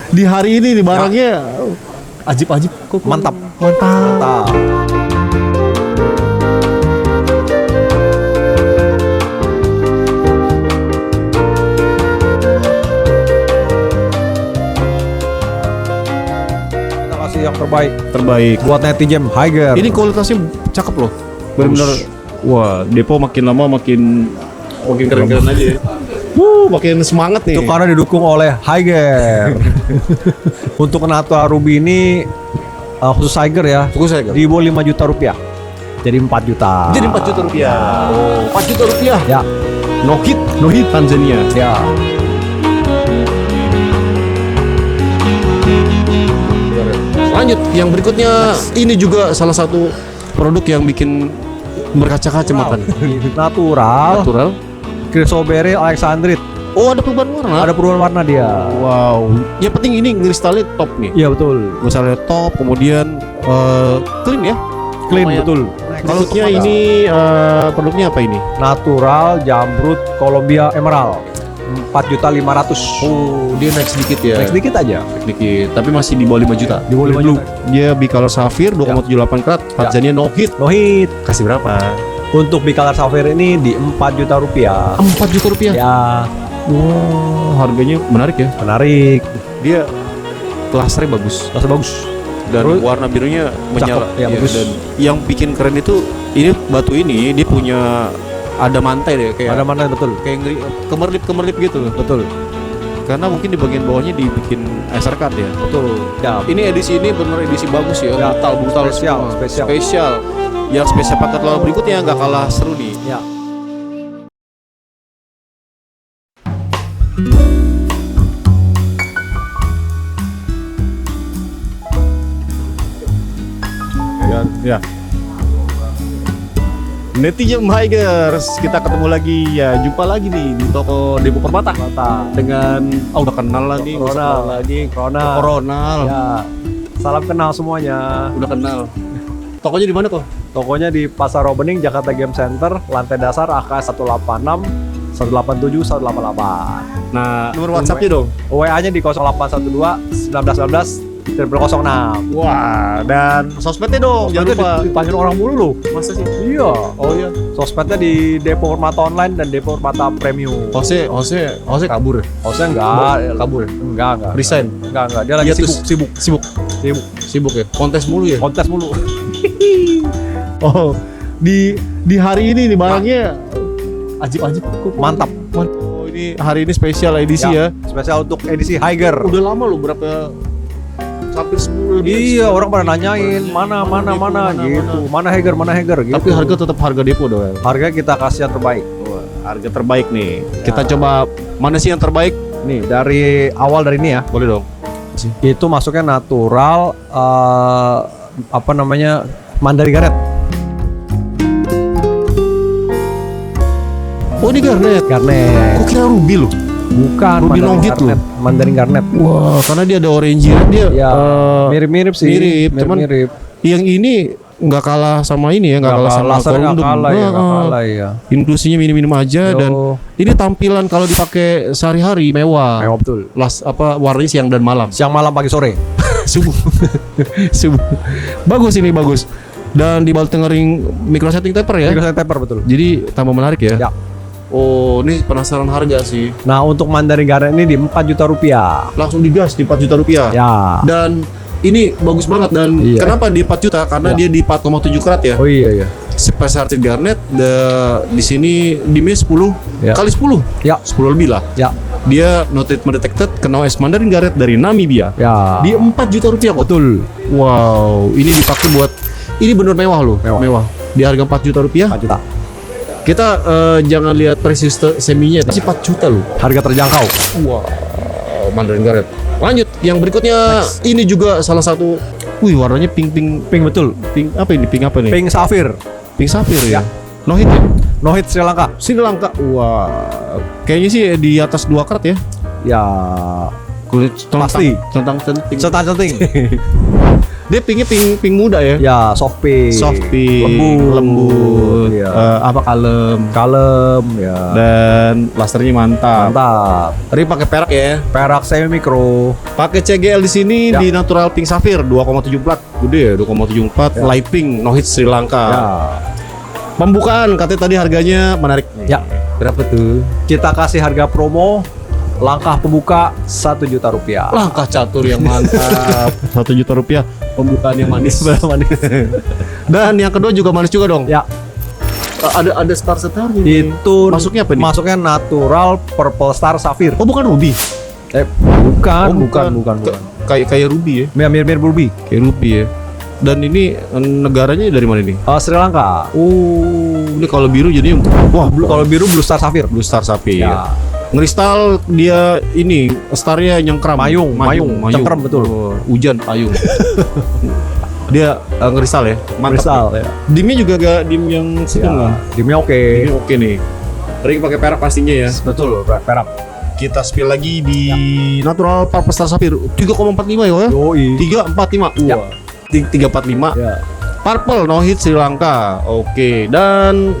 di hari ini nih barangnya ajib-ajib kok. Mantap. Mantap. Kita kasih yang terbaik Terbaik. buat netizen Higer. Ini kualitasnya cakep loh. Benar-benar. Wah, Depo makin lama makin keren-keren aja. Ya. Makin semangat nih. itu karena didukung oleh Higer. Untuk Natura Ruby ini khusus Higer ya. Fokus saya, Di bawah 5 juta rupiah. Jadi 4 juta. Jadi 4 juta rupiah. Oh, 4 juta rupiah. Ya, No hit Tanzania. ya. Lanjut, yang berikutnya ini juga salah satu produk yang bikin berkaca-kaca makan. Natural. Chrysoberyl Alexandrite. Oh, ada perubahan warna. Ada perubahan warna dia. Wow. Yang penting ini kristalnya top nih. Iya betul. Kristalnya top, kemudian clean ya. Clean Lumayan. betul. Produknya ini produknya apa ini? Natural Jamrud Columbia Emerald. 4.500.000. Oh, dia naik sedikit ya. Naik sedikit aja. Naik sedikit, tapi masih di bawah 5 juta. Di bawah 5 Blue. juta. Dia bicolor sapphire 2,78 karat, Tanzania no hit. No hit. Kasih berapa? Untuk bicolor sapphire ini di 4 juta rupiah. 4 juta rupiah. Ya, Wow, harganya menarik ya. menarik. Dia klasternya bagus Rasa bagus. dan Terus, warna birunya menyala. ya, bagus. Dan yang bikin keren itu ini batu ini dia punya ada mantai deh kayak Ada mana betul? kayak kemerlip gitu loh. Betul. Karena mungkin di bagian bawahnya dibikin laser cut ya. Betul. Ya. Ini edisi ini bener edisi bagus ya. Ya, Brutal spesial, semua. spesial. Spesial. Yang spesial paket lawan berikutnya nggak kalah seru nih. Ya. Ya. Netizen Higers, kita ketemu lagi ya, jumpa lagi nih di toko Depo Permata dengan udah kenal lah nih, nggak usah Ronald. kenal lagi. Ronald. Ronald. Ya. Salam kenal semuanya. Udah kenal. Tokonya di mana kok? Tokonya di Pasar Robening, Jakarta Game Center, lantai dasar AK 186 187 188. Nah, nomor WhatsApp-nya dong. WA-nya di 0812 1919 006. Wah, dan sosmednya dong, jangan lupa. Dipanggil orang mulu loh. Masa sih? Iya. Oh iya. Sosmednya di Depo Permata Online dan Depo Permata Premium. Jose kabur ya? Hostnya enggak, Kabur ya? enggak. Resign? Enggak. Dia lagi Iya, terus- Sibuk ya? Kontes mulu ya? Kontes mulu. Oh, di hari ini nih barangnya ajib-ajib kok. Mantap. Oh, ini hari ini spesial edisi ya. Spesial untuk edisi Higer. Udah lama loh, berapa hampir 10 lebih. Iya, orang pada nanyain mana gitu. Mana Higer gitu. Tapi harga tetap harga Depo dong. Harga kita kasih yang terbaik. Harga terbaik nih. Kita coba mana sih yang terbaik? Nih, dari awal dari ini ya. Boleh dong. Itu masuknya natural Mandarin Garnet. Oh, ini garnet. Kok kira ruby loh? Bukan Ruby Mandarin Longit Garnet. Mandarin Garnet. Wah, karena dia ada orange dia. Ya, mirip-mirip sih. mirip, cuman mirip. yang ini nggak kalah sama ini ya, nggak kalah sama laser, nggak Corundum. kalah ya, nggak Heeh. kalah ya. Inklusinya minim-minim aja. Yo. Dan ini tampilan kalau dipakai sehari-hari mewah. Mewah betul. Warnanya siang dan malam. Siang malam pagi sore. Subuh. Subuh. Bagus ini bagus. Dan dibalut dengan ring micro setting taper ya. Micro taper betul. Jadi tambah menarik ya. Ya. Oh, ini penasaran harga sih. Nah, untuk Mandarin Garnet ini di 4 juta rupiah. Langsung digas di 4 juta rupiah. Ya. Dan ini bagus banget dan Iya. kenapa di 4 juta? Karena Ya. dia di 4,7 karat ya. Oh iya. Specialty garnet di sini dimnya 10 Ya. kali 10. Ya. 10 lebih lah. Ya. Dia no treatment detected kena OS Mandarin Garnet dari Namibia. Ya. Di 4 juta rupiah kok. betul. Wow, ini dipakai buat ini bener mewah loh. Mewah. Di harga 4 juta rupiah. 4 juta. Kita jangan lihat precious seminya, tapi 4 juta loh. Harga terjangkau. Wow, Mandarin Garnet. Lanjut, yang berikutnya ini juga salah satu. Wih, warnanya pink Betul. pink apa ini? Pink apa nih? Pink Sapphire. Pink sapphire ya. Ya. No hit ya? No hit Sri Lanka. Sri Lanka. Wah, kayaknya sih di atas 2 karat ya. Ya Kulit Pasti. centang-centing. Centang-centing. Dia pinknya pink muda ya. Ya, soft pink. Soft pink, lembut. ya. Ya. Kalem ya. Dan lasternya mantap. Mantap. Tadi pakai perak ya. Perak semi mikro. Pakai CGL di sini Ya. di Natural Pink Sapphire 2,74. Gede ya 2,74. Ya. Light pink no hit Sri Lanka. Ya. Pembukaan katanya tadi harganya menarik. Ya. Berapa tuh? Kita kasih harga promo langkah pembuka 1 juta rupiah. Langkah catur yang mantap. 1 juta rupiah. Pembukaan yang manis. Manis. Dan yang kedua juga manis juga dong. Ya, Ada star ini. itu Masuknya apa nih? Masuknya natural purple star sapphire. Oh bukan ruby. Bukan. Kayak ruby ya. Mirip ruby. Kayak ruby ya. Dan ini negaranya dari mana nih? Sri Lanka. Oh, ini kalau biru jadinya wah, Kalau biru blue star sapphire. Blue Star Sapphire. Ya. Ngeristal dia ini starnya nyengkram. Mayung. Cengkram, betul. Oh, hujan payung. Dia ngeristal ya. Mantap. Kristal ya. Dimnya juga gak dim yang sedang kan? Dimnya oke. Ini oke nih. Ring pakai perak pastinya ya. Betul, perak. Kita spill lagi di Natural Purple Star Sapphire 3,45 ya. Yoi. 345. Ya. 345. Ya. Purple no hit Sri Lanka. Oke. Dan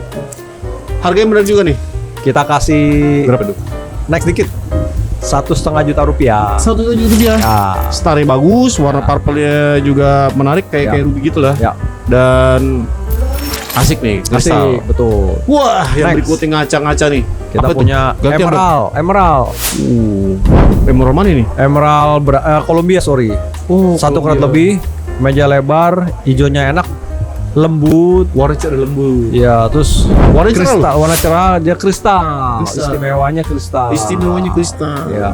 harganya benar juga nih. Kita kasih Berapa tuh? next dikit. 1,5 juta rupiah. 1 juta rupiah. Ya. Starnya bagus, warna purple-nya juga menarik kayak ruby gitu lah. Ya. Dan asik nih, Asik, kristal. betul. Wah, yang Next. berikutnya ngaca-ngaca nih. Kita Apa tuh? punya Ganti yang emerald. emerald mana nih? Emerald Columbia, sorry. Oh, 1 karat lebih, meja lebar, hijaunya enak, lembut. Warna cerah lembut. Ya, terus Warna cerah kristal, warna cerah, dia kristal. Kristal. Istimewanya kristal. Istimewanya kristal. Ya.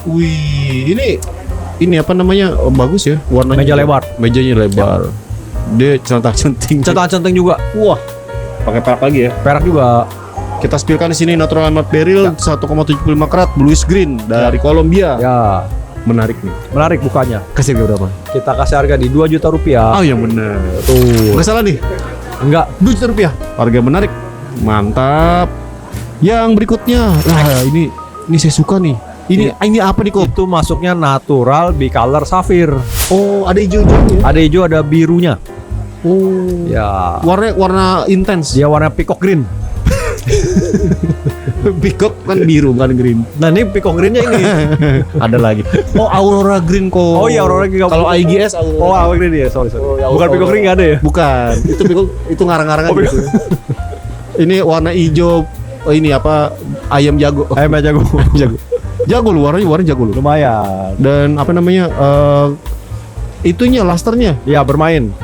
Wih, ini apa namanya? Oh, bagus ya warnanya. Meja lebar. Mejanya lebar. Dia centang-centing. Centang-centing juga. Wah. Pakai perak lagi ya. Perak juga. Kita spillkan di sini Natural Emerald Beryl 1,75 karat bluish green dari Kolombia. Ya, Menarik nih. menarik bukannya. Kasih harga berapa? Kita kasih harga di 2 juta rupiah. Oh, yang benar. Tuh. Nggak salah nih. Enggak. 2 juta rupiah. Harga menarik. Mantap. Yang berikutnya. Nah, ini saya suka nih. Ini apa nih, Kok? Itu masuknya natural bicolor sapphire. Oh, ada hijau-hijaunya. Ada hijau, ada birunya. Oh. Ya. Warna intens. Dia warna peacock green. Peacock kan biru bukan green. Nah, ini peacock greennya ini. Ada lagi. Oh, Aurora Green kok. Oh iya, Aurora Green. Kalau IGS Aurora. Oh, Aurora Green ya, sorry. Oh, ya, Bukan Aurora. peacock green nggak ada ya? Bukan. Itu peacock itu ngarang-ngarangan Oh, gitu. Ini warna hijau. Oh, ini apa? Ayam jago. Ayam jago. Jago. Jago lu warna jago lu. Lumayan. Dan apa namanya? Itunya lasternya. Ya, bermain.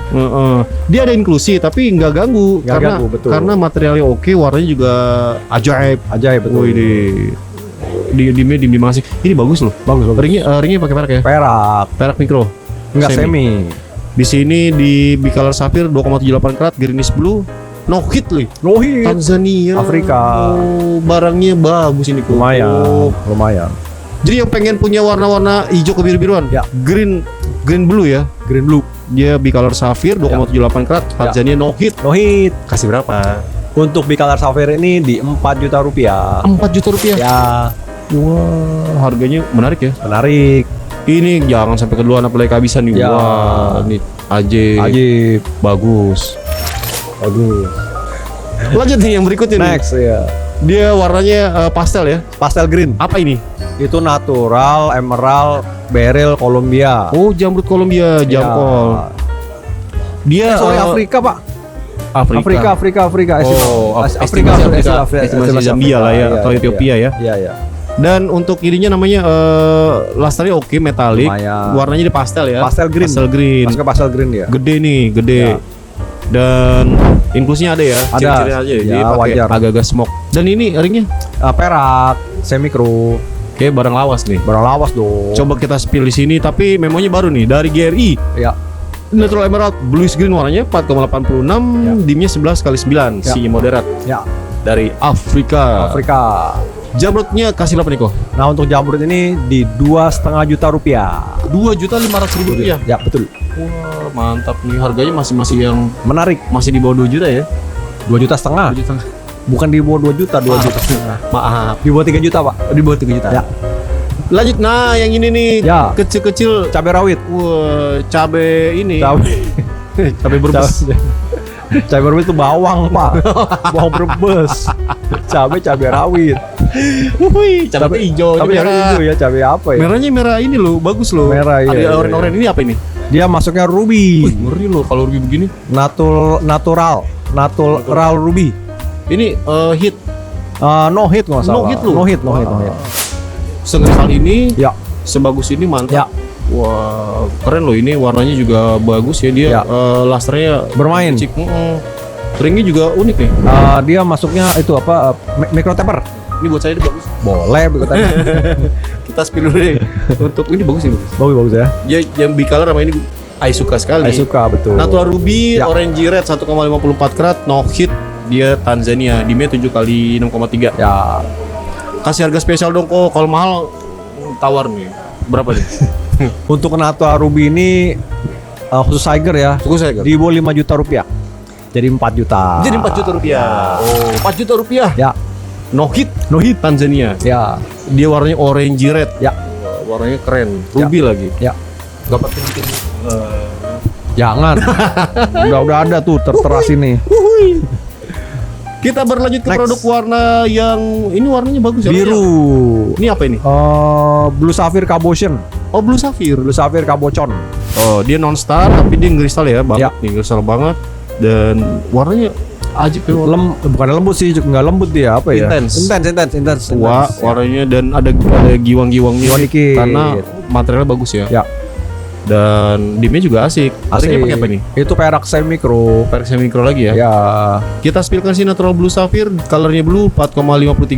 Dia ada inklusi tapi nggak ganggu Nggak ganggu, betul. karena materialnya oke, warnanya juga ajaib. Ajaib, betul. Wih, di masih. Ini bagus loh. Bagus. Ringnya pakai perak ya? Perak. Perak mikro. Enggak semi. Di sini di bicolor sapphire 2,78 karat greenish blue. No hit loh. Nohit. Tanzania. Afrika. Oh, barangnya bagus ini kok. Oh. Lumayan. Jadi yang pengen punya warna-warna hijau kebiru-biruan, Ya. Green blue ya. Green blue. Dia bicolor sapphire 2,78 karat, Tanzania no hit. Nohit. Kasih berapa? Untuk bicolor sapphire ini di 4 juta rupiah. 4 juta rupiah. Ya, Wah, harganya menarik ya. menarik. Ini jangan sampai keduluan apalagi kehabisan nih. Ya. Wah, ini Ajib. bagus. Bagus. Lanjut nih yang berikutnya nih. Next ya. Dia warnanya pastel ya. Pastel green. Apa ini? Itu natural emerald beryl Columbia. Oh, jamrut Kolombia, jamkol. Dia Sorry, Afrika, Pak. Afrika. Oh, Afrika. Estimasi Zambia lah ya, atau Ethiopia ya. Iya. Dan untuk ininya namanya lasternya oke, metalik. Lumayan. Warnanya di pastel ya. Pastel green. Masuk ke pastel green dia. Gede nih, gede. Ya. Dan inklusnya ada ya. Ada. Ciri-cirinya aja. Ya, Jadi pakai wajar. agak-agak smoke. Dan ini ringnya Perak, semi mikro. kayak barang lawas nih. Barang lawas dong. Coba kita spill di sini, tapi memonya baru nih dari GRI. Ya. Natural Emerald bluish green warnanya 4,86, Ya. dimnya 11x9, Ya. si moderat Ya. dari Afrika. Jamrutnya kasih berapa nih kok? Nah, untuk jamrut ini di 2,5 juta rupiah. 2.500.000 rupiah. Ya, betul. Wah, mantap nih, harganya masih yang Menarik. masih di bawah 2 juta ya. 2,5 juta. Bukan di bawah 2 juta, 2 juta setengah. Maaf, Di bawah 3 juta, Pak. di bawah 3 juta. Ya. Lanjut, nah yang ini nih, Ya. kecil-kecil. Cabai rawit. Wah, cabe ini. Cabai Brebes. Cabai rawit itu bawang, Pak. Bawang Brebes. Cabai rawit. Wih, cabe hijau, Cabai merah. hijau ya, cabai apa ya? Merahnya merah ini loh, bagus loh. Merah, iya, Ada iya, oranye-oranye ini apa ini? Dia masuknya ruby. Wih, ngeri loh kalau ruby begini. Natural ruby. Ini hit. No hit nggak salah. No hit loh. No hit. Sengesal ini, Ya, sebagus ini mantap. ya. Wah, keren loh ini, warnanya juga bagus ya dia. Ya. Lasternya Bermain. cik. Ringnya juga unik nih. Dia masuknya itu apa? Micro taper. Ini buat saya ini bagus. Boleh begitu. Kita spill dulu deh. Untuk ini bagus ini. Bagus ya. Ya, yang bicolor sama ini I suka sekali. Saya suka betul. Natural Ruby, Ya. Orange Red 1,54 karat, no hit. Dia Tanzania, dimnya 7 kali 6,3. Ya, Kasih harga spesial dong kok. Kalau mahal tawar nih. Berapa nih? untuk natural ruby ini khusus Tiger ya. Tunggu saya kan. Di bawah 5 juta rupiah. Jadi 4 juta. Jadi 4 juta rupiah. Oh, 4 juta rupiah. Ya, No hit. no hit. Tanzania. Ya, Dia warnanya orange red. ya, Warnanya keren. Ruby lagi. ya. Gak pakai bikin. Jangan. udah ada tuh tertera sini. Kita berlanjut ke Next. produk warna yang ini warnanya bagus ya. Biru. Ini apa ini? Blue Sapphire Cabotion. Oh, Blue Sapphire. Blue Sapphire Cabocon. Oh, dia non star tapi dia kristal ya, banget Ya. nih, kristal banget dan warnanya ajib ya. Bukan lembut sih, nggak lembut dia apa ya? Intense. Intense. Tua warnanya dan ada giwang-giwangnya Giwang dikit. karena materialnya bagus ya. Ya, Dan dimnya juga asik. Asiknya pakai apa nih? Itu perak semi micro. Versi mikro lagi ya. Ya, Kita spillkan sih natural blue sapphire, colornya blue 4,53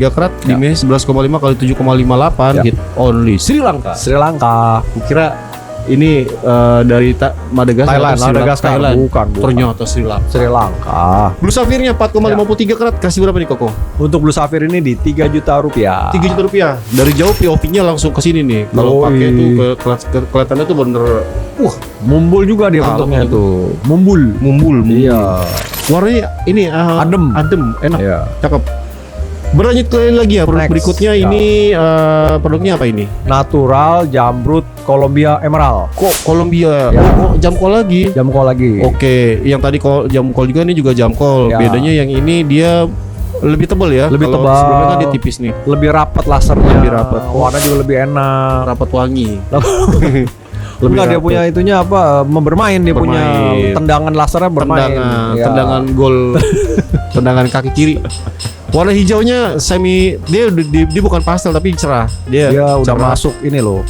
karat, Ya. dimnya 11,5 kali 7,58 Ya. hit only Sri Lanka. Sri Lanka. Kira ini dari Madagaskar Thailand, atau Sri Lanka? Madagaskar. Thailand. Bukan. Ternyata Sri Lanka. Sri Lanka. Blue sapphire-nya 4,53 karat, kasih berapa nih Koko? Untuk Blue Sapphire ini di 3 juta rupiah. 3 juta rupiah. Dari jauh POV-nya langsung ke sini nih. Kalau Yoi. pakai itu kelihatannya tuh bener Mumbul juga dia Kalem bentuknya itu. tuh. Mumbul. mumbul. Iya. Warnanya ini Adem. enak. Iya. Cakep. Berlanjut ke lagi ya produk Next. berikutnya Ya. ini produknya apa ini? Natural Jamrud Columbia Emerald. Kok Columbia? Ya. Oh, jam call lagi. Jam call lagi. Oke, yang tadi jam call juga, ini juga jam call. Ya. Bedanya yang ini dia lebih tebal ya. Lebih Kalau tebal. sebelumnya kan dia tipis nih, Lebih rapat lasernya. Lebih rapat. Warna juga lebih enak. rapat wangi. Lebih dia rapat. punya itunya apa? Bermain dia punya Bermain. tendangan lasernya bermain. Ya. Tendangan gol, tendangan kaki kiri. Warna hijaunya dia bukan pastel tapi cerah. Dia Dia udah cerah. masuk ini loh.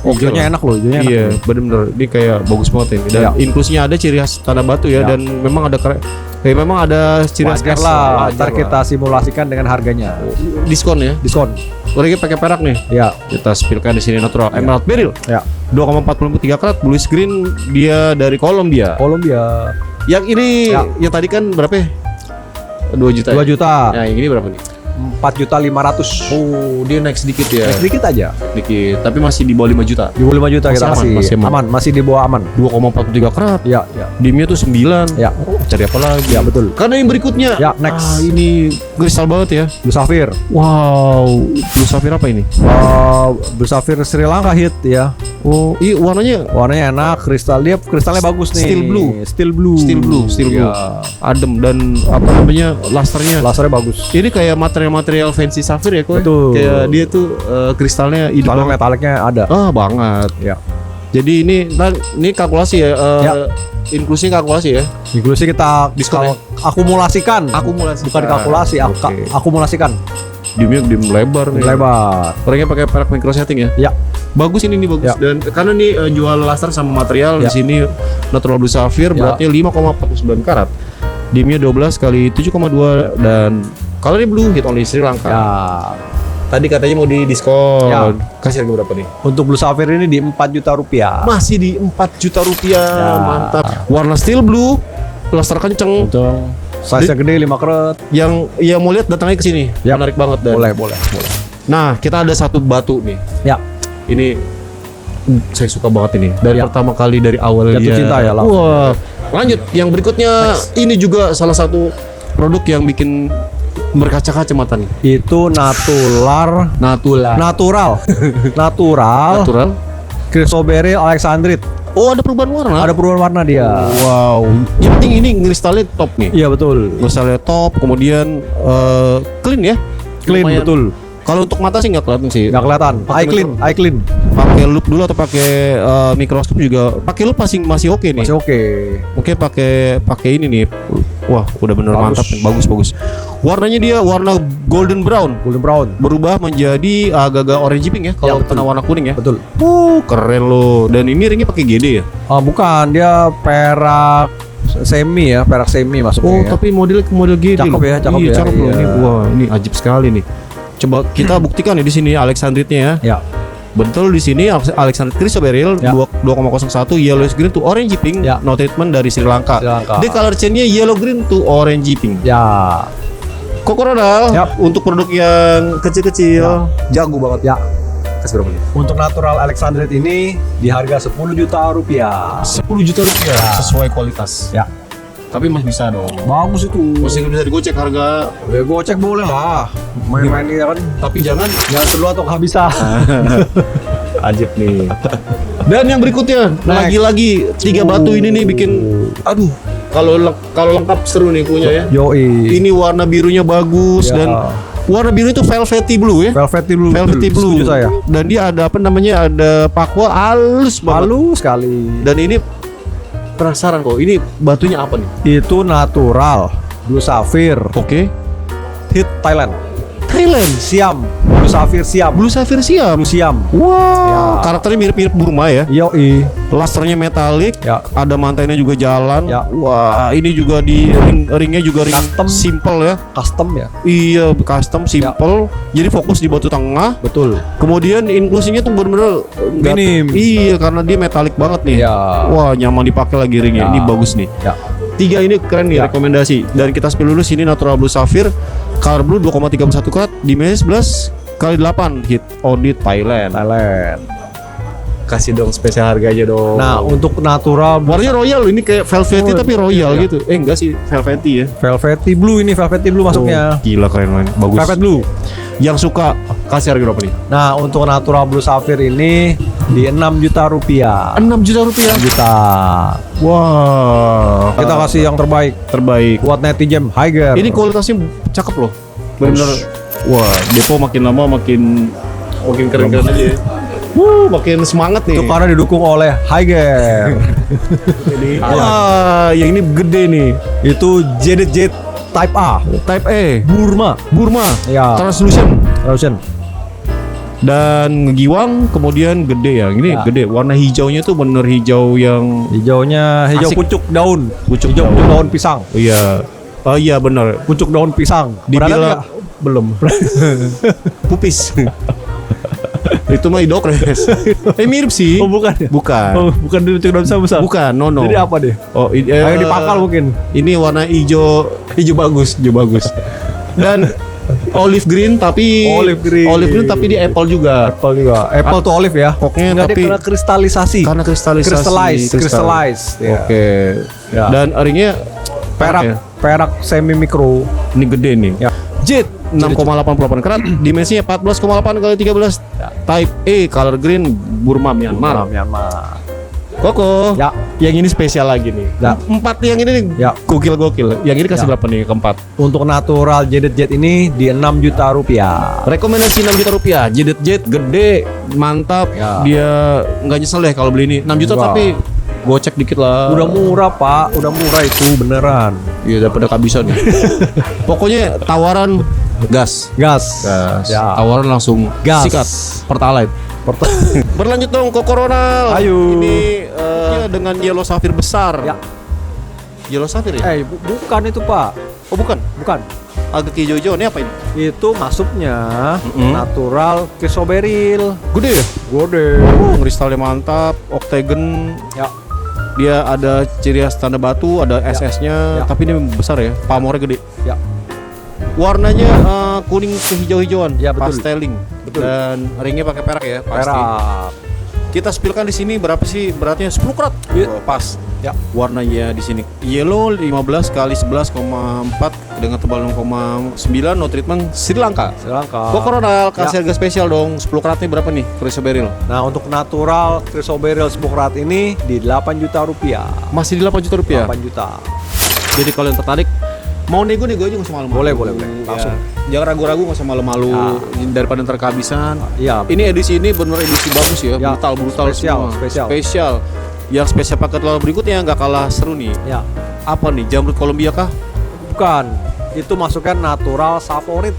Oke Hijaunya lah. enak loh, hijaunya enak. Iya, bener-bener dia kayak bagus banget ini. Dan Ya. inklusnya ada ciri khas tanah batu ya, Ya. dan memang ada memang ada ciri khas Wajar khas. lah. Wajar Ntar lah. kita simulasikan dengan harganya. Diskon ya. Diskon. Lagi pakai perak nih. Ya, Kita spillkan di sini natural Emerald Beryl ya. 2,43 karat, bluish green, dia dari Kolombia. Columbia Yang ini Ya. yang tadi kan berapa ya? 2 juta. 2 ya? juta. Nah, yang ini berapa nih? 4.500.000. Oh, dia naik sedikit ya. Sedikit aja. Sedikit, tapi masih di bawah 5 juta. Di bawah 5 juta Masih kita aman, kasih. masih aman. Aman, masih di bawah aman. 2,43 karat. Ya, ya. Dimnya tuh 9. Ya. Cari apa lagi? Ya, betul. Karena yang berikutnya. Ya, next. Ini kristal banget ya. Blue Sapphire. Wow, blue sapphire apa ini? Blue Sapphire Sri Lanka hit ya. Oh, iya warnanya Warnanya enak, kristalnya bagus nih. Steel blue. Steel blue. steel blue. Ya. Adem dan apa namanya? Lasernya. Lasernya bagus. Ini kayak material fancy sapphire ya, kok. Betul. Kayak dia tuh kristalnya hidup Soalnya banget. metaliknya ada. Banget. Ya. Jadi ini kalkulasi ya. Ya. Inklusinya kalkulasi ya. Inklusi kita Diskon ya? akumulasikan. Akumulasi. Bukan kalkulasi, Oke. akumulasikan. Dimnya dim lebar nih. Lebar. Orangnya pakai perak micro setting ya. Ya. Bagus ini nih, bagus. Ya. Dan karena nih jual laser sama material di Ya. sini natural blue sapphire, Ya. beratnya 5,49 karat. Dimnya 12 kali 7,2 dan kalau ini blue hit only Sri Lanka. Ya. Tadi katanya mau di diskon. Ya. Kasih harga berapa nih? Untuk Blue Sapphire ini di 4 juta rupiah. Masih di 4 juta rupiah. Ya. Mantap. Warna steel blue, laser kenceng. Betul. Size-nya gede 5 karat. Yang mau lihat datangnya ke sini. Ya. Menarik banget dan. Boleh. Nah, kita ada satu batu nih. Ya. Ini saya suka banget ini. Dari Ya. pertama kali dari awal Jatuh dia. cinta ya, langsung. Wah. Lanjut, yang berikutnya ini juga salah satu produk yang bikin berkaca-kaca mata nih. Itu natural. Natural. Natural. Chrysoberyl alexandrite. Oh, ada perubahan warna. Ada perubahan warna dia. Wow. Yang penting ini kristalnya top nih. Iya betul. Kristalnya top, kemudian clean ya. Clean Lumayan. betul. Kalau untuk mata sih nggak kelihatan sih. Nggak kelihatan. Pakai Eye clean. Pakai loop dulu atau pakai mikroskop juga. Pakai loop masih oke nih. Masih oke. Oke, pakai ini nih. Wah, udah bener mantap nih. Bagus. Warnanya dia warna golden brown. Berubah menjadi agak-agak orange pink ya kalau kena warna kuning ya. Betul. Keren loh. Dan ini ringnya pakai GD ya? Bukan, dia perak semi masuknya. Oh, ya. tapi model GD. Cakep ya, cakep iya, ya. Cakep loh. Iya. Ini, wah, ini ajib sekali nih. Coba kita buktikan ya di sini alexandrite-nya ya. Ya. Betul, di sini Alexandrite Chrysoberyl Ya. 2,01 yellowish green to orange pink. Ya. No treatment dari Sri Lanka. Dia color change-nya yellow green to orange pink. Ya. Cocorodal Ya. untuk produk yang kecil-kecil jago banget. Ya. Kasih berapa nih? Untuk natural alexandrite ini di harga 10 juta rupiah. 10 juta rupiah sesuai kualitas. Ya. Tapi masih bisa dong. Bagus itu. Masih bisa digocek harga. Ya gocek boleh lah. Main-main ini kan. Tapi jangan Jangan atau kehabisan. ajib nih. Dan yang berikutnya lagi-lagi 3 batu ini nih bikin aduh. Kalau lengkap seru nih punya ya. Yoi. Ini warna birunya bagus Ya. dan warna biru itu velvety blue ya. Velvety blue. Setuju saya. Dan dia ada apa namanya? Ada pakwa halus banget. Halus sekali. Dan ini penasaran kok. Ini batunya apa nih? Itu natural blue sapphire. Oke. Hit Thailand. Siam. Blue sapphire Siam. Blue sapphire Siam. Blue Siam. Wow. Karakternya mirip-mirip Burma ya. Yoi. Lasernya metalik. Ya. Ada mantainya juga jalan. Ya. Wah, ini juga di ringnya juga ring Custom. simple ya. Custom ya. Iya, custom simple. Jadi fokus di batu tengah. Betul. Kemudian inklusinya tuh bener-bener nggak- Minim. Iya, karena dia metalik banget nih. Ya. Wah, nyaman dipakai lagi ringnya. Ya. Ini bagus nih. Ya. 3 ini keren nih, Ya. rekomendasi. Dan kita spill dulu sini natural blue sapphire, color blue 2,31 karat, dimensi 11 kali 8 hit audit Thailand. Kasih dong spesial harganya dong. Nah, untuk natural warnanya royal loh, ini kayak velvety tapi royal iya. gitu. Enggak sih, velvety ya. velvety blue ini velvety blue masuknya. Gila keren banget. Bagus. Velvet blue. Yang suka kasih harga berapa nih? Nah, untuk natural blue sapphire ini di 6 juta rupiah. 6 juta rupiah. 6 juta. Wah. Kita kasih yang terbaik buat netizen Higer. Ini kualitasnya cakep loh. Bener-bener. Wah, Depo makin lama makin keren-keren aja ya. Makin semangat nih. itu karena didukung oleh Higer. Wah, yang ini gede nih. Itu JDJ Type A. Type E. Burma. Ya. Translucent. Dan ngegiwang kemudian gede ya. Ini Ya. gede. Warna hijaunya tuh bener hijau yang Hijaunya hijau Asik. pucuk daun. Pucuk Hijau daun. pucuk daun pisang. iya. Oh iya bener. Pucuk daun pisang. Dibilang belum. Pupis. Itu mah idokres. Mirip sih. Oh bukan ya? Bukan. Oh, bukan pucuk daun besar. Bukan, no. Jadi apa deh? Oh, Ayo dipakal mungkin. Ini warna hijau bagus. Dan olive green tapi tapi di apple juga. Apple tuh olive ya. Pokoknya Nggak, tapi dia kena kristalisasi. karena kristalisasi. Crystallize. Ya. Oke. Ya. Dan ringnya Perak semi mikro. ini gede nih. Ya. Jet 6,88 karat, dimensinya 14,8 kali 13. Type E, color green, Burma, Myanmar. Koko. Ya. Yang ini spesial lagi nih. Ya. 4 yang ini nih. Ya. Gokil. Yang ini kasih Ya. berapa nih keempat? Untuk natural Jet ini di 6 juta rupiah. Rekomendasi 6 juta rupiah. Jet gede, mantap. Ya. Dia nggak nyesel deh kalau beli ini. 6 juta Wah. tapi gocek dikit lah. Udah murah pak, udah murah itu beneran. Iya daripada kehabisan nih. Pokoknya tawaran gas. Gas. Ya. Tawaran langsung Gas. sikat. Pertalite. Berlanjut dong ke Coronal. Ayo. Ini dengan yellow sapphire besar. Ya. Yellow sapphire ya? Bukan itu pak. Oh bukan. Agak hijau-hijau. Ini apa ini? Itu masuknya Mm-mm. natural Chrysoberyl. Gede ya? Gede. Kristalnya mantap. Octagon. Ya. Dia ada ciri khas tanda batu, ada SS-nya, Ya. tapi ini besar ya. Pamornya gede. Ya. Warnanya kuning kehijau-hijauan, Ya, betul. pasteling. Betul. Dan ringnya pakai perak ya, pasti. Perak. Kita spillkan di sini berapa sih beratnya? 10 karat. Oh, pas. Ya. Warnanya di sini yellow 15 kali 11,4 dengan tebal 0,9, no treatment, Sri Lanka. Coronal kasih harga spesial dong. 10 karatnya berapa nih Chrysoberyl? Nah, untuk natural Chrysoberyl 10 karat ini di 8 juta rupiah. Masih di 8 juta rupiah. 8 juta. Jadi kalau yang tertarik mau nego aja nggak usah malu-malu. Boleh. Langsung. Jangan ragu-ragu, nggak usah malu-malu daripada ntar kehabisan. Iya. Ini edisi ini benar edisi bagus ya, brutal spesial, semua. Spesial. Yang spesial paket lalu berikutnya nggak kalah seru nih. Ya. Apa nih? Jamrut Columbia kah? Bukan. Itu masukkan natural favorit.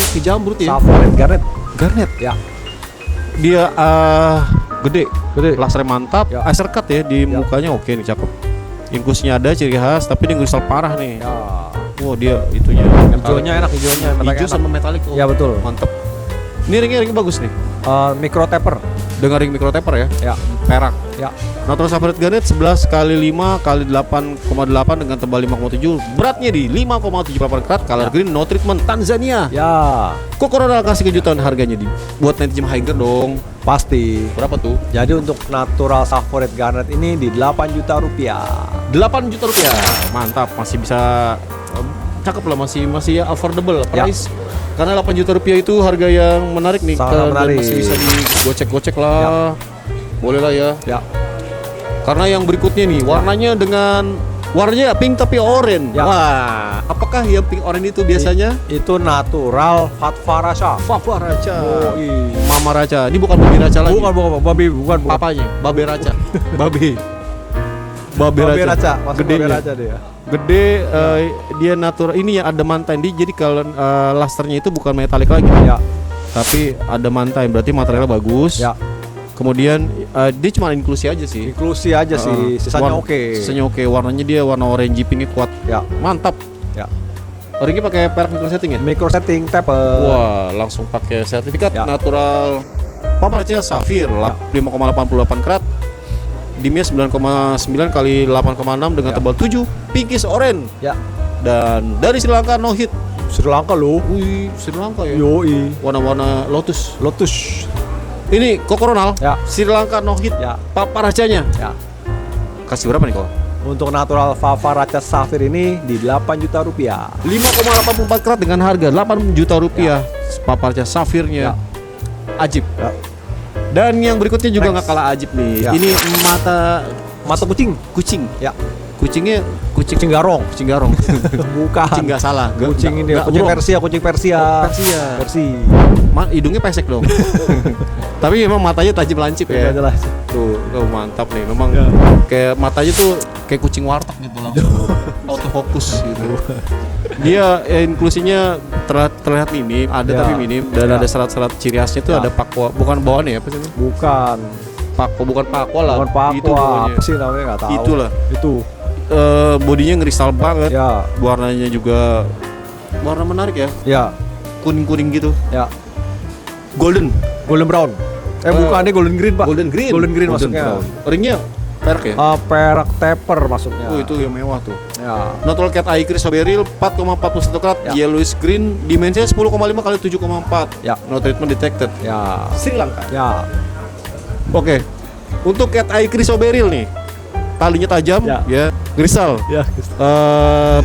Si jamrut ya. Favorit Garnet. Ya. Dia gede. Lasernya mantap. Ya. Laser cut ya di mukanya oke nih, cakep. Infusnya ada ciri khas, tapi dia kristal parah nih. Ya. Wah, dia itunya. Hijaunya enak, Hijau sama metalik. Ya betul. Mantep. Ini ringnya bagus nih. Micro taper. Dengan ring micro taper ya. Ya. Perak. Ya. Natural Favorit Garnet 11 kali 5 kali 8,8 dengan tebal 5,7. Beratnya di 5,78 karat. Color green, no treatment, Tanzania. Ya. Coronal kasih kejutan harganya di buat netizen Higer dong. Pasti. Berapa tuh? Jadi untuk natural favorit Garnet ini di 8 juta rupiah. 8 juta rupiah. Mantap, masih bisa cakep lah, masih affordable price. Karena 8 juta rupiah itu harga yang menarik nih. Sangat menarik. Masih bisa digocek-gocek lah. Boleh lah ya. Ya. Karena yang berikutnya nih warnanya pink tapi oranye. Ya. Wah, apakah yang pink oranye itu biasanya? Itu natural Fatwa Raca. Mama Raca. Ini bukan babi Raca lagi. Bukan. Papanya, babe Raca. Babe Raca. Gede Raca dia. Gede, dia natural. Ini ya ada mantan di. Jadi kalau lasernya itu bukan metalik lagi. Ya. Tapi ada mantan, berarti materialnya bagus. Ya. Kemudian dia cuma inklusi aja sih. Sisanya oke. Sisanya oke. Warnanya dia warna orange, pinknya kuat. Ya. Mantap. Ya. Ringnya pakai perak micro setting ya? Micro setting taper. Wah, langsung pakai sertifikat natural. Paparnya Safir 5,88 karat. Dimnya 9,9 kali 8,6 dengan tebal 7. Pinkish orange. Ya. Dan dari Sri Lanka no hit. Sri Lanka loh. Wih, Sri Lanka ya. Yoi. Warna-warna lotus. Ini Coronal, Sri Lanka no hit, Papa Racanya. Ya. Kasih berapa nih kok? Untuk natural Fava Raca Safir ini di 8 juta rupiah. 5,84 karat dengan harga 8 juta rupiah. Papa Raca Safirnya. Ajib. Ya. Dan yang berikutnya juga nggak kalah ajib nih. Ya. Ini mata kucing. Ya. Kucing garong. Bukan. Kucing nggak salah. Kucing ini kucing Persia. Hidungnya pesek dong. Tapi memang matanya tajam lancip ya. Jelas. Tuh mantap nih. Memang kayak matanya tuh kayak kucing warteg gitu langsung. Autofokus gitu. Dia inklusinya terlihat minim, tapi minim dan ada serat-serat ciri khasnya tuh ada pakwa. Bukan bawaan ya apa sih? Bukan pakwa lah. Bukan pakwa. Itu apa sih namanya enggak tahu. Itulah. Itu. Bodinya ngeristal banget. Ya. Warnanya juga warna menarik ya. Ya. Kuning-kuning gitu. Ya. Golden brown. Bukan, ini golden green, Pak. Golden green maksudnya. Ringnya perak ya? Perak taper maksudnya. Itu yang mewah tuh. Ya. Natural Cat Eye Chrysoberyl 4,41 karat, yellowish green, dimensinya 10,5 kali 7,4. Ya. No treatment detected. Ya. Sri Lanka. Ya. Oke. Untuk Cat Eye Chrysoberyl nih. Talinya tajam, ya. Kristal. Ya.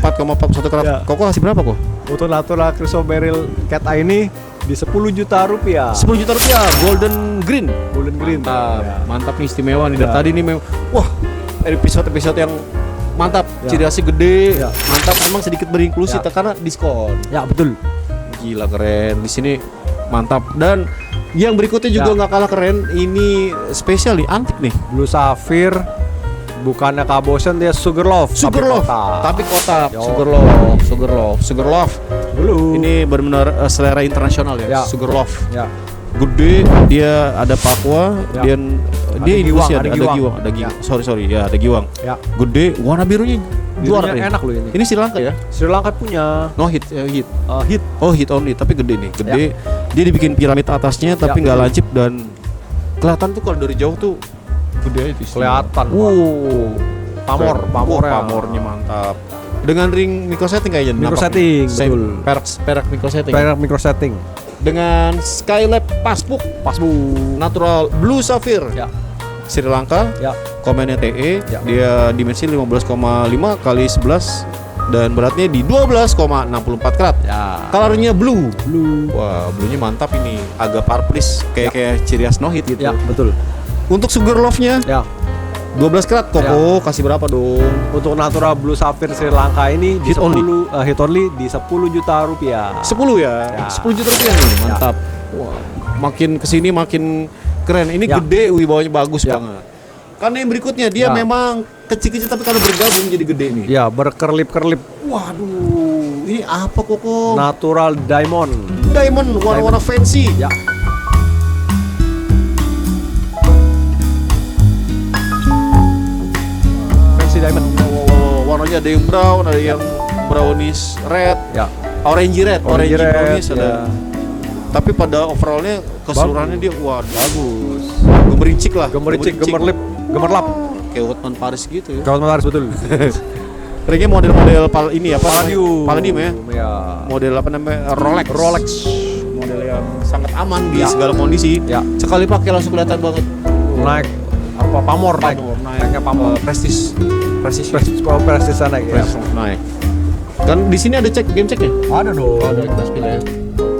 4,41 karat. Kok kasih berapa kok? Untuk natural Chrysoberyl Cat Eye ini di 10 juta rupiah. 10 juta rupiah, golden green. Mantap nih, istimewa nih. Dan tadi nih memang episode yang mantap. Ciri khasnya gede, mantap. Emang sedikit berinklusi karena diskon. Ya, betul. Gila keren. Di sini mantap. Dan yang berikutnya juga nggak kalah keren. Ini spesial nih, antik nih. Blue Sapphire. Bukannya Cabotion, dia Sugarloaf. Tapi kotak. Sugarloaf. Belum. Ini benar-benar selera internasional ya. Sugarloaf. Ya. Gede, dia ada pakwa, dan dia inklusi ada giwang. Sorry, ya ada giwang. Ya. Gede, warna birunya juara nih. Enak loh ini. Ini Sri Lanka ya? Sri Lanka punya. No hit. Hit. Oh, hit only, tapi gede nih. Gede. Dia dibikin piramid atasnya tapi nggak lancip dan kelihatan tuh kalau dari jauh tuh gede itu. Kelihatan. Pamornya mantap. Dengan ring micro setting kayaknya. Micro setting, betul. Perak micro setting. Perak micro setting. dengan Skylab Passbook Natural Blue Sapphire Ya. Sri Lanka, Ya. komennya TE, Ya. dia dimensi 15,5 kali 11 dan beratnya di 12,64 karat. Ya. Colornya blue. Wah, bluenya mantap ini. Agak purplish kayak ciri khas no hit gitu. Ya, betul. Untuk Sugar Love-nya Ya. 12 karat. Koko kasih berapa dong? Untuk Natural Blue Sapphire Sri Lanka ini di Hit only. hit only di 10 juta rupiah. 10 ya. Ya. 10 juta rupiah nih. Mantap. Wah, makin kesini makin keren. Ini Ya. gede, wibawanya bagus Ya. banget. Karena yang berikutnya dia Ya. memang kecil-kecil tapi kalau bergabung jadi gede nih. Ya, berkerlip-kerlip. Waduh, ini apa Koko? Natural Diamond. Diamond, warna-warna fancy. Ya. Fancy Diamond. Wow, warnanya ada yang brown, ada yang brownish red, Ya. orange red, Orange red, brownish ada. ya. Tapi pada overallnya keseluruhannya dia wah Bagus. gemerincik lah. Gemericik, gemerlip, gemerlap. Kayak Hotman Paris gitu ya. Kawan Mataris betul. Ringnya model-model ini apa? Palladium. Palladium ya. Ya. Model apa namanya? Rolex. Rolex. Model yang sangat aman di Ya. segala kondisi. Ya. Sekali pakai langsung kelihatan banget. Naik apa pamor naik. Naiknya pamor. Prestige. Prestige. Prestis sana ya. Prestige naik. Kan di sini ada game ceknya. Ada dong. Ada kita spill ya.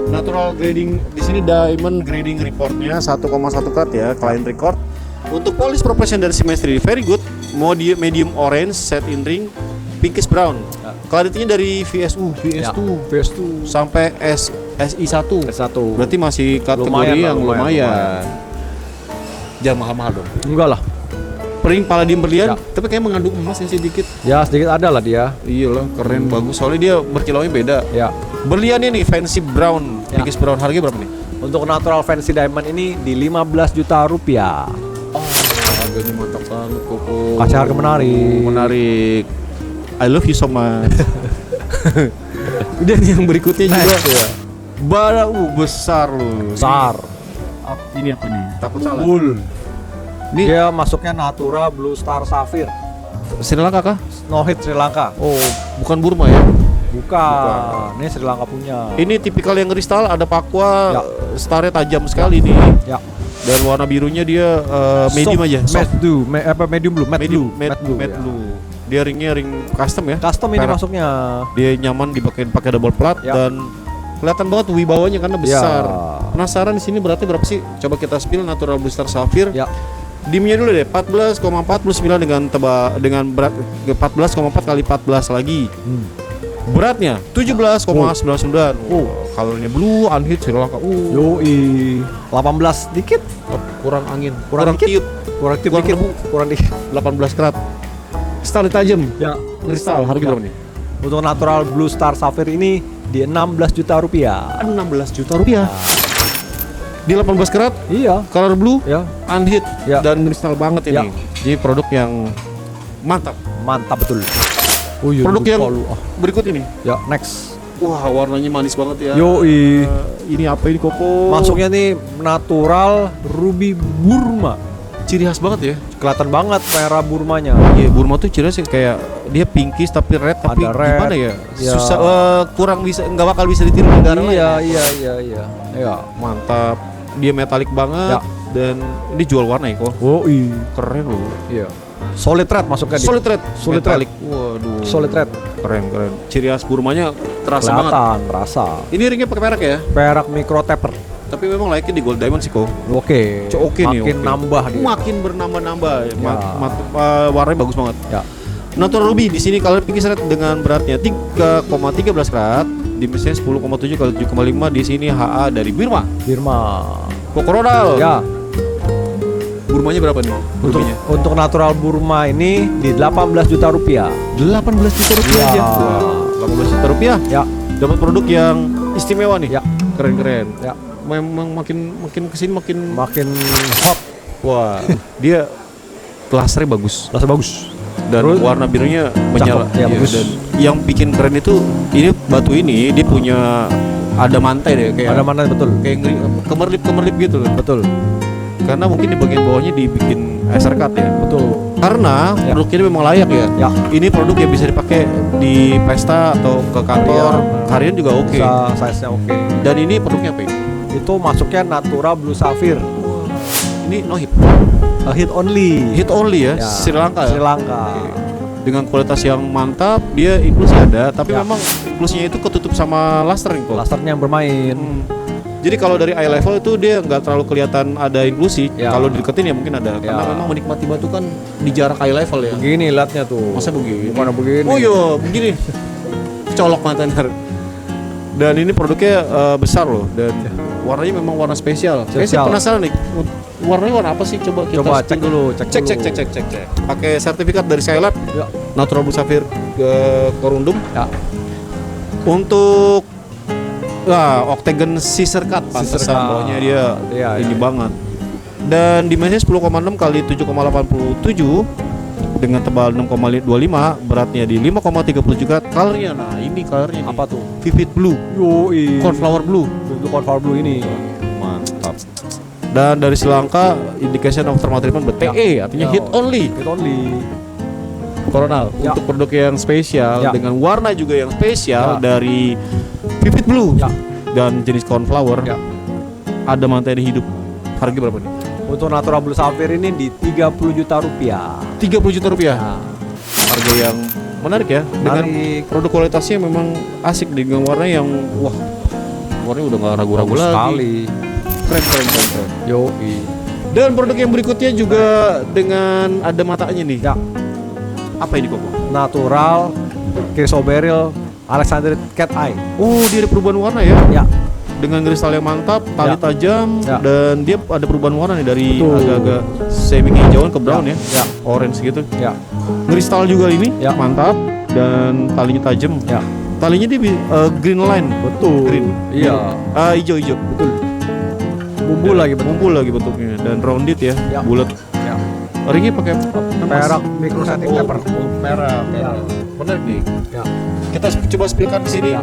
Natural grading di sini Diamond grading reportnya 1,1 karat ya, client record. Untuk polish proportion dari Symmetry very good. Medium orange, set in ring, pinkish brown. Ya. Clarity-nya dari VSU, VS2 VS2 sampai SI1. S1. Berarti masih kategori Lumayan lah, yang lumayan. Jangan mahal-mahal dong. Enggak lah. Ring Palladium berlian, Ya. tapi kayak mengandung emas yang sedikit. Ya sedikit ada lah dia. Iyalah, keren bagus. Soalnya dia berkilauannya beda. Ya. Berliannya nih fancy brown, Ya. pinkish brown. Harganya berapa nih? Untuk Natural Fancy Diamond ini di 15 juta rupiah. Oh, harganya mantap banget Koko. Kasih harga menarik. Menarik. I love you so much. Dan yang berikutnya juga Next, ya. bara besar loh. Besar. Ini apa nih? Takut salah. Bull. Ini Dia masuknya Natura Blue Star Sapphire. Sri Lanka kah? No hit Sri Lanka. Oh, bukan Burma ya. Bukan. Ini Sri Lanka punya. Ini tipikal yang kristal, ada pakwa, Ya. starnya tajam sekali nih. Ya. Dan warna birunya dia medium Soft, aja. Matte blue, medium blue, matte blue, matte ya. blue. Dia ringnya ring custom ya. Custom ini Perak. masuknya. Dia nyaman pakai double plat Ya. dan kelihatan banget wibawanya karena besar. Ya. Penasaran di sini berarti berapa sih? Coba kita spill Natural Blue Star Sapphire. Ya. Dimnya dulu deh 14,49 dengan berat 14,4 kali 14 lagi. Beratnya 17,99. Oh. Kalorinya blue, unhit, Sri Lanka. Yoi. 18 dikit. Kurang angin, Kurang dikit. tiup. Kurang dikit. Kurang debu. Kurang dikit. 18 karat. Star tajam. Ya. Kristal harga berapa nih? Untuk Natural Blue Star Sapphire ini di 16 juta rupiah. 16 juta rupiah. Di 18 karat, Iya. color blue, Ya. unhit Ya. dan kristal banget ini. Ya. Jadi produk yang mantap. Mantap betul. Oh iya. Produk yang lupa lu. Ah. berikut ini. Ya, next. Wah, warnanya manis banget ya. Yoi. Ini apa ini Koko? Masuknya nih Natural Ruby Burma. ciri khas banget ya. Kelihatan banget merah Burmanya. Iya, Burma tuh ciri khas kayak dia pinkish tapi red, tapi Ada red. gimana ya? Ya. Susah, kurang bisa, nggak bakal bisa ditiru negara lain. Iya. Ya. Mantap. Dia metalik banget Ya. dan ini jual warna ya kok. Oh iya. Keren loh. Iya. Solid red masuknya dia. Solid red. Solid Metalik. Waduh. Solid red. Keren. Ciri khas Burmanya terasa banget. Kelihatan, terasa. Ini ringnya pakai perak ya. Perak micro taper. Tapi memang layaknya di gold diamond sih kok. Oke. Oke nih. Makin oke. nambah dia. Makin bernambah-nambah. Ya. Warnanya bagus banget. Ya. Natural Ruby di sini color pinkish red dengan beratnya 3,13 karat, dimensinya 10,7 kali 7,5 di sini HA dari Burma. Firma. Kokorodal. Ya. Burmanya berapa nih? Rubinya? Untuk natural Burma ini di 18 juta rupiah. 18 juta rupiah Ya. aja. Wah, 18 juta rupiah. Ya. Dapat produk yang istimewa nih. Ya. Keren-keren. Ya. Memang makin kesini makin Makin hot. wah, dia klasernya bagus Rasa bagus. dan Terus- warna birunya menyala. Ya, Iya, bagus. dan yang bikin keren itu ini batu ini dia punya ada mantai deh kayak Ada mana betul? kayak kemerlip gitu loh. Betul. Karena mungkin di bagian bawahnya dibikin laser cut ya. Betul. Karena Ya. produk ini memang layak ya. Ya. Ini produk yang bisa dipakai di pesta atau ke kantor. Harian juga oke. Bisa size-nya oke. Dan ini produknya apa ini? Itu masuknya Natura Blue Sapphire. Ini no hit. Hit only. Hit only ya, Ya, Sri Lanka. Sri Lanka. Oke. Dengan kualitas yang mantap, dia inklusi ada, tapi Ya. memang inklusinya itu ketutup sama lastering kok. Lasernya yang bermain. Jadi kalau dari eye level itu dia nggak terlalu kelihatan ada inklusi. Ya. Kalau dideketin ya mungkin ada. Karena Ya. memang menikmati batu kan di jarak eye level ya. Begini liatnya tuh. Masa begini? Bukan begini. Oh iya, begini. Colok mata ntar. Dan ini produknya besar loh dan warnanya memang warna spesial. Saya Spesial. penasaran nih. Warnanya warna apa sih? Coba kita Coba spek cek dulu, cek Cek, dulu. cek. Pakai sertifikat dari Skylab, Ya. Natural Blue Sapphire Corundum. Ya. Untuk Octagon Scissor Cut, pantesan Cut. bawahnya dia Iya, ini iya. banget. Dan dimensinya 10,6 kali 7,87 dengan tebal 6,25, beratnya di 5,30 juga. Colornya, nah ini colornya nih. Apa tuh? Vivid Blue, Yoi. Cornflower Blue. Untuk Cornflower Blue ini. Mantap. Dan dari Sri Lanka, indication of thermal treatment BTE, artinya Ya. hit only. Hit only. Coronal Ya. untuk produk yang spesial Ya. dengan warna juga yang spesial Ya. dari Vivid Blue Ya. dan jenis cornflower. Ya. Ada materi hidup. Harga berapa nih? Untuk Natura Blue Sapphire ini di 30 juta rupiah. 30 juta rupiah. Nah, Harga yang menarik ya. Dengan menarik. produk kualitasnya memang asik dengan warna yang wah, warnanya udah nggak ragu-ragu bagus lagi. sekali. Keren. Yoi. Dan produk yang berikutnya juga dengan ada matanya nih. Ya. Apa ini kok? Natural Chrysoberyl Alexandrite Cat Eye. Oh, dia ada perubahan warna ya. Ya. Dengan kristal yang mantap, tali Ya. tajam, Ya. dan dia ada perubahan warna nih dari Betul. agak-agak semi hijauan ke brown ya, Ya. orange gitu. Ya. Kristal juga ini Ya. mantap dan talinya tajam. Ya. Talinya dia green line, Betul. green. Iya. Hijau. Betul. Bumbul lagi betul. Bumbul lagi bentuknya dan rounded ya, Ya. bulat. Ya. Ringnya pakai Perak microsetting paper. Perak. Ya. Benar nih. Ya. Kita coba spillkan di sini. Ya.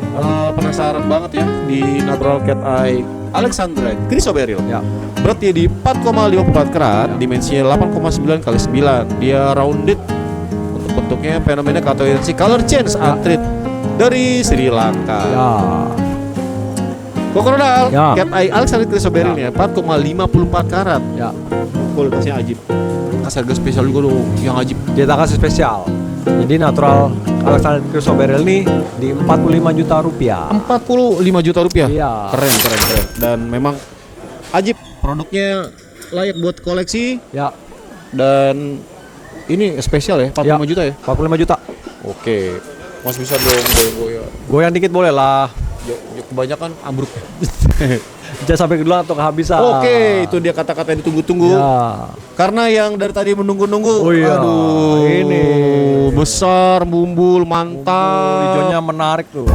Penasaran banget ya di Natural Cat Eye Alexandrite Chrysoberyl. Ya. Beratnya di 4,54 karat, Ya. dimensinya 8,9 kali 9. Dia rounded. Untuk bentuknya fenomena katoensi color change Ya. antrit dari Sri Lanka. Ya. Kokorodal, Ya. Cat Eye Alexandrite Chrysoberyl nya 4,54 karat. Ya. Kualitasnya ajib. Kasih harga spesial juga dong, yang ajib. Kita kasih spesial. Jadi Natural Alexandrite Chrysoberyl ini di 45 juta rupiah. 45 juta rupiah. Iya. Keren. Dan memang ajib, produknya layak buat koleksi Ya. dan ini spesial ya, 45 juta ya. 45 juta. Oke. Mas bisa dong goyang-goyang. Goyang dikit boleh lah. Kebanyakan ambruk. Jangan sampai keduluan atau kehabisan. Oke, itu dia kata-kata yang ditunggu-tunggu. Ya. Karena yang dari tadi menunggu-nunggu, Oh iya, aduh, ini. besar, bumbul, mantap. Hijaunya menarik tuh.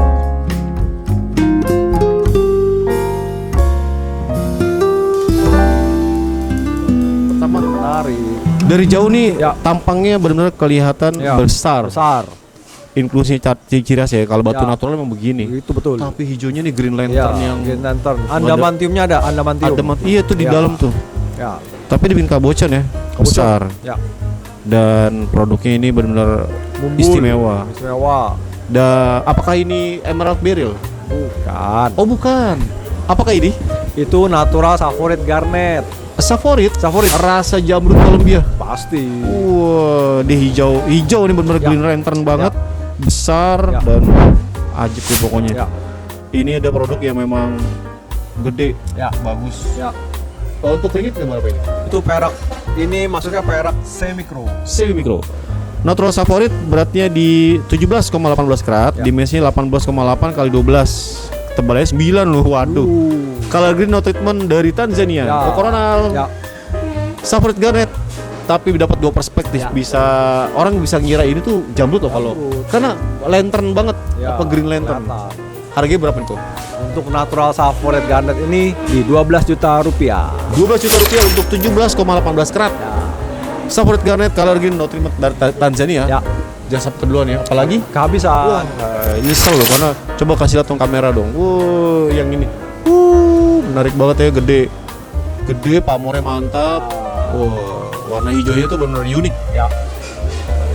Pertama, Menarik. dari jauh nih, Ya. tampangnya benar-benar kelihatan Ya. besar. Besar. Inklusinya ciri khas ya. Kalau batu Ya. natural memang begini. Itu betul. Tapi hijaunya nih green lantern Ya, yang Green Lantern. Andamantiumnya ada andamantium. iya tuh di Ya. dalam tuh. Ya. Tapi dibikin kabocan ya, besar. Ya. Dan produknya ini benar-benar Bumbul. istimewa. Istimewa. Apakah ini emerald beryl? Bukan. Oh bukan. Apakah ini? Itu Natural Sapphire Garnet. Favorit? Favorit. Rasa jamrut Columbia. Pasti. Wah, di hijau ini benar-benar Ya. green lantern banget, besar Ya. dan ajib tuh pokoknya. Ya. Ini ada produk yang memang gede, Ya. bagus. Ya. Kalau untuk ringgit berapa ini? Itu perak. Ini maksudnya perak semikro. Semi mikro. Natural Favorit beratnya di 17,18 karat, Ya. dimensinya 18,8 kali 12. Tebalnya 9 loh, waduh. Color green no treatment dari Tanzania. Ya. Coronal. Ya. Favorit Garnet. Tapi dapat dua perspektif, Ya. bisa orang bisa ngira ini tuh jamrut loh kalau Jamrut. karena lantern banget, Ya. apa green lantern. Kelihatan. Harganya berapa nih tuh? Untuk Natural Sapphire Garnet ini di 12 juta rupiah. 12 juta rupiah untuk 17,18 karat. Ya. Favorit Garnet color green no treatment dari Tanzania. Ya. Jangan sampai keduluan ya. Apalagi Kehabisan. nyesel loh karena coba kasih lihat dong kamera dong. Wow, yang ini. Menarik banget ya, gede, pamornya mantap. Wah, warna hijaunya tuh benar unik. Ya.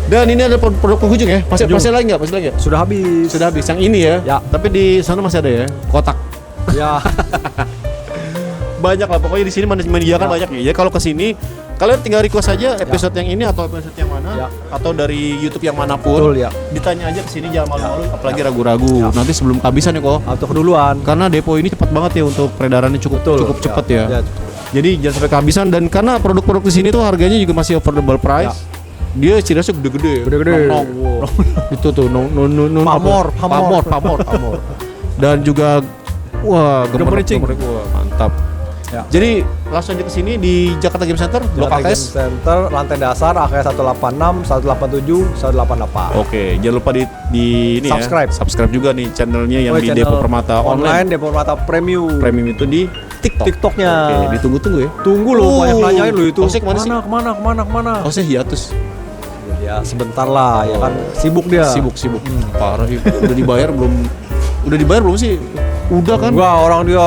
Dan ini ada produk penghujung ya. Masih lagi nggak? Masih lagi nggak? Sudah habis. Sudah habis. Yang ini ya. Ya. Tapi di sana masih ada ya. Kotak. Ya. banyak lah pokoknya di sini menyediakan banyak nih. Jadi kalau ke sini kalian tinggal request aja episode yang ini atau episode yang mana atau dari YouTube yang manapun. Betul ya. Ditanya aja ke sini jangan malu-malu apalagi ragu-ragu. Nanti sebelum kehabisan ya kok. Atau keduluan. Karena depo ini cepat banget ya untuk peredarannya cukup cepat ya. Jadi jangan sampai kehabisan dan karena produk-produk di sini tuh harganya juga masih affordable price. Dia ciri khasnya gede-gede. Nong. Itu tuh Pamor. Dan juga wah Gemericing. wah mantap. Ya. Jadi langsung aja ke sini di Jakarta Game Center, Blok Jakarta Game AKS. Center, lantai dasar AKS 186, 187, 188. Oke, jangan lupa di ini subscribe juga nih channelnya yang di channel Depo Permata Online. Depo Permata Premium. Premium itu di TikToknya. Oke, ditunggu-tunggu ya. Tunggu loh, banyak nanyain lo itu. Osek kemana sih? Kemana? Osek hiatus. Ya sebentar lah, ya kan sibuk dia. Sibuk. Parah itu. Udah dibayar belum sih? Udah kan? Enggak, orang dia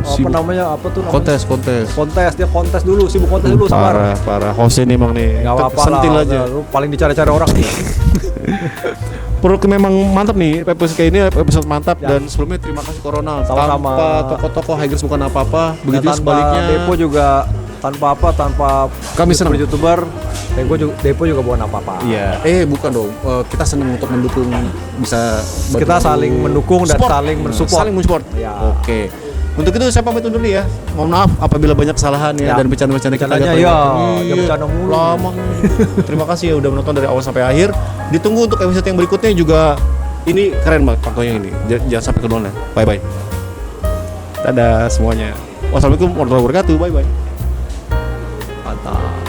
Sibuk. Kontes. Dia kontes dulu, sibuk kontes dulu sabar. Parah. Hose nih emang nih. Enggak apa-apa Sentil lah, aja. lu paling dicari-cari orang nih. Produk memang mantap nih, episode kayak ini episode mantap dan sebelumnya terima kasih Corona. Sama-sama. Tanpa toko-toko Higers bukan apa-apa, begitu Tanpa sebaliknya. Depo juga tanpa Kami senang. YouTuber, Depo juga bukan apa-apa. Iya. Bukan dong. Kita senang untuk mendukung bisa Kita saling mendukung dan saling mensupport. Saling mensupport. Ya. Oke. Untuk itu saya pamit undur dulu ya. Mohon maaf apabila banyak kesalahan ya dan bercanda-bercanda kita agak dia bercanda mulu. lama. Terima kasih ya udah menonton dari awal sampai akhir. Ditunggu untuk episode yang berikutnya juga. Ini keren banget fotonya ini. Jangan sampai keduluan ya. Bye bye. Dadah semuanya. Wassalamualaikum warahmatullahi wabarakatuh. Bye bye. Mantap.